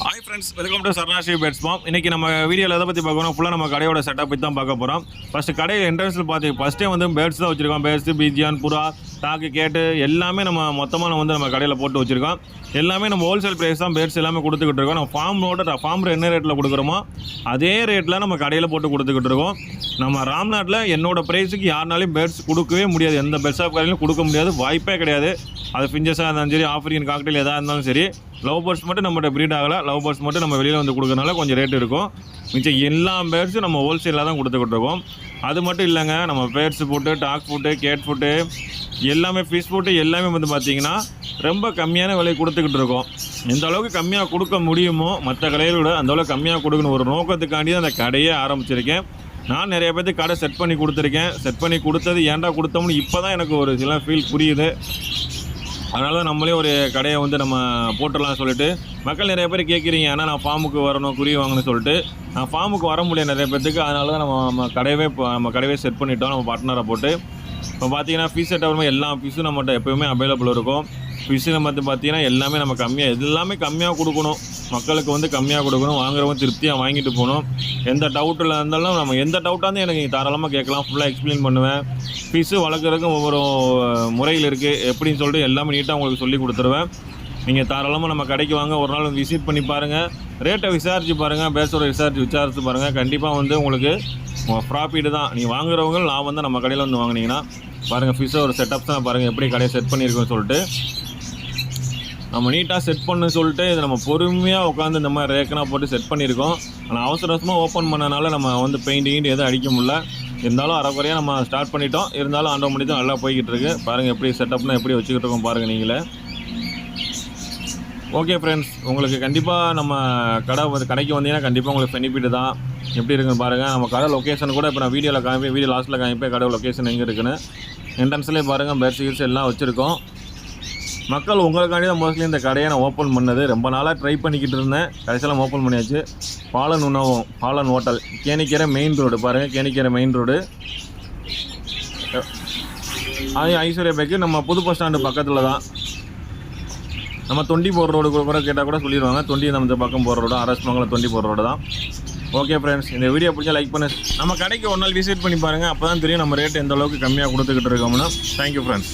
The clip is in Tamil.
Hi friends, welcome to Saranasri pets farm. இன்றைக்கி நம்ம வீடியோவில் எதை பற்றி பார்க்கணும், ஃபுல்லாக நம்ம கடையோட செட்டப் பற்றி தான் பார்க்க போகிறோம். ஃபஸ்ட்டு கடை என்ட்ரன்ஸில் ஃபஸ்ட்டே வந்து பேர்ட்ஸ் தான் வச்சுருக்கோம். பேர்ட்ஸ், பீஜியான், புறா, டாக்கு, கேட்டு எல்லாமே நம்ம மொத்தமாக நம்ம கடையில் போட்டு வச்சுருக்கோம். எல்லாமே நம்ம ஹோல்சேல் ப்ரைஸ் தான் பேர்ட்ஸ் எல்லாமே கொடுத்துக்கிட்டு இருக்கோம். நம்ம ஃபார்ம் என்ன ரேட்டில் கொடுக்குறோமோ அதே ரேட்டில் நம்ம கடையில் போட்டு கொடுத்துக்கிட்டு இருக்கோம். நம்ம ராம்நாட்டில் என்னோடய ப்ரைஸுக்கு யாருனாலையும் பேர்ட்ஸ் கொடுக்கவே முடியாது. எந்த பெட்ஸ் ஆஃப் கடையிலும் கொடுக்க முடியாது, வாய்ப்பே கிடையாது. அது ஃபிஞ்சஸாக இருந்தாலும் சரி, ஆஃப்ரிக்கன் காக்டெயில் எதாக இருந்தாலும் சரி. லவ் பேர்ட்ஸ் மட்டும் நம்மகிட்ட ப்ரீட் ஆகலை. லவ் பேர்ட்ஸ் மட்டும் நம்ம வெளியில் வந்து கொடுக்கறனால கொஞ்சம் ரேட் இருக்கும். மிச்சம் எல்லா பேர்ட்ஸும் நம்ம ஹோல்சேலில் தான் கொடுத்துக்கிட்டு இருக்கோம். அது மட்டும் இல்லைங்க, நம்ம birds food, dog food, cat food எல்லாமே, ஃபிஷ் ஃபுட்டு எல்லாமே வந்து பார்த்திங்கன்னா ரொம்ப கம்மியான விலை கொடுத்துக்கிட்டு இருக்கோம். எந்த அளவுக்கு கம்மியாக கொடுக்க முடியுமோ மற்ற கடைகளோட அந்தளவுக்கு கம்மியாக கொடுக்கணும் ஒரு நோக்கத்துக்காண்டி தான் அந்த கடையே ஆரம்பிச்சிருக்கேன். நான் நிறைய பேருக்கு கடை செட் பண்ணி கொடுத்துருக்கேன். செட் பண்ணி கொடுத்தது ஏன்டா கொடுத்தோம்னு இப்போ தான் எனக்கு ஒரு சில ஃபீல் புரியுது. அதனால் நம்மளே ஒரு கடையை வந்து நம்ம போட்டுடலாம் சொல்லிட்டு மக்கள் நிறைய பேர் கேட்குறீங்க. ஏன்னா நான் ஃபார்முக்கு வரணும், குருவி வாங்கணும்னு சொல்லிட்டு. நான் ஃபார்முக்கு வர முடியாது நிறைய பேருக்கு. அதனால தான் நம்ம கடையவே செட் பண்ணிட்டோம், நம்ம பார்ட்னரை போட்டு. இப்போ பார்த்தீங்கன்னா ஃபிஷ் செட்டப் எல்லா ஃபிஷ்ஷும் நம்மகிட்ட எப்போயுமே அவைலபிள் இருக்கும். ஃபிஷ்ஷு நம்ம பார்த்தீங்கன்னா எல்லாமே நம்ம எல்லாமே கம்மியாக கொடுக்கணும். மக்களுக்கு வந்து கம்மியாக கொடுக்கணும், வாங்குறவங்க திருப்தியாக வாங்கிட்டு போகணும். எந்த டவுட்டில் இருந்தாலும் நம்ம எந்த டவுட்டாக இருந்தால் எனக்கு தாராளமாக கேட்கலாம், ஃபுல்லாக எக்ஸ்பிளைன் பண்ணுவேன். ஃபிஷ்ஷு வளர்க்குறதுக்கும் ஒவ்வொரு முறையில் இருக்குது, எப்படின்னு சொல்லிட்டு எல்லாமே நீட்டாக உங்களுக்கு சொல்லி கொடுத்துருவேன். நீங்கள் தாராளமாக நம்ம கடைக்கு வாங்க, ஒரு நாள் விசிட் பண்ணி பாருங்கள், ரேட்டை விசாரித்து பாருங்கள், பேஸோட விசாரித்து பாருங்கள். கண்டிப்பாக வந்து உங்களுக்கு ப்ராஃபிட் தான். நீங்கள் வாங்குறவங்க நான் வந்து நம்ம கடையில் வந்து வாங்கினீங்கன்னா பாருங்கள், ஃபிஷ்ஷோட செட்டப்ஸ் தான் பாருங்கள் எப்படி கடையை செட் பண்ணியிருக்கோன்னு சொல்லிட்டு. நம்ம நீட்டாக செட் பண்ணு சொல்லிட்டு இதை நம்ம பொறுமையாக உட்காந்து இந்த மாதிரி ரேக்கனாக போட்டு செட் பண்ணியிருக்கோம். ஆனால் அவசரமாக ஓப்பன் பண்ணனால நம்ம வந்து பெயிண்டிங் எதுவும் அடிக்க முடியல. இருந்தாலும் அரைக்குறையாக நம்ம ஸ்டார்ட் பண்ணிட்டோம். இருந்தாலும் 1.5 மணி தான் நல்லா போய்கிட்டு இருக்குது. பாருங்கள் எப்படி செட்டப்னா எப்படி வச்சுக்கிட்டு இருக்கோம் பாருங்கள் நீங்களே. ஓகே ஃப்ரெண்ட்ஸ், உங்களுக்கு கண்டிப்பாக நம்ம கடைக்கு வந்தீங்கன்னா கண்டிப்பாக உங்களுக்கு பெனிஃபிட் தான். எப்படி இருக்குன்னு பாருங்கள். நம்ம கடை லொக்கேஷன் கூட இப்போ நான் வீடியோ லாஸ்ட்டில் காமிப்பேன் கடை லொக்கேஷன் எங்கே இருக்குன்னு. என்ட்ரன்ஸ்லேயே பாருங்கள் பேர்ட்ஸ் கீட்ஸ் எல்லாம் வச்சுருக்கோம். மக்கள் உங்களுக்காண்டி தான் மோஸ்ட்லி இந்த கடையை நான் ஓப்பன் பண்ணது. ரொம்ப நாளாக ட்ரை பண்ணிக்கிட்டு இருந்தேன், கடைசியெல்லாம் ஓப்பன் பண்ணியாச்சு. பாலன் உணவகம், Balan hotel, Kenikkarai main road பாருங்கள், Kenikkarai main road. Aishwarya bake நம்ம புது பஸ் ஸ்டாண்டு பக்கத்தில் தான். நம்ம தொண்டி போகிற ரோடு கூட கேட்டால் கூட சொல்லிடுவாங்க. தொண்டி நம்ம இந்த பக்கம் போகிற ரோடு, அரசமங்கலம் தொண்டி போகிற ரோடு தான். ஓகே ஃப்ரெண்ட்ஸ், இந்த வீடியோ பிடிச்சா லைக் பண்ணு. நம்ம கடைக்கு ஒரு நாள் விசிட் பண்ணி பாருங்கள், அப்போ தான் தெரியும் நம்ம ரேட் எந்த அளவுக்கு கம்மியாக கொடுத்துக்கிட்டு இருக்கோம்னா. Thank you friends.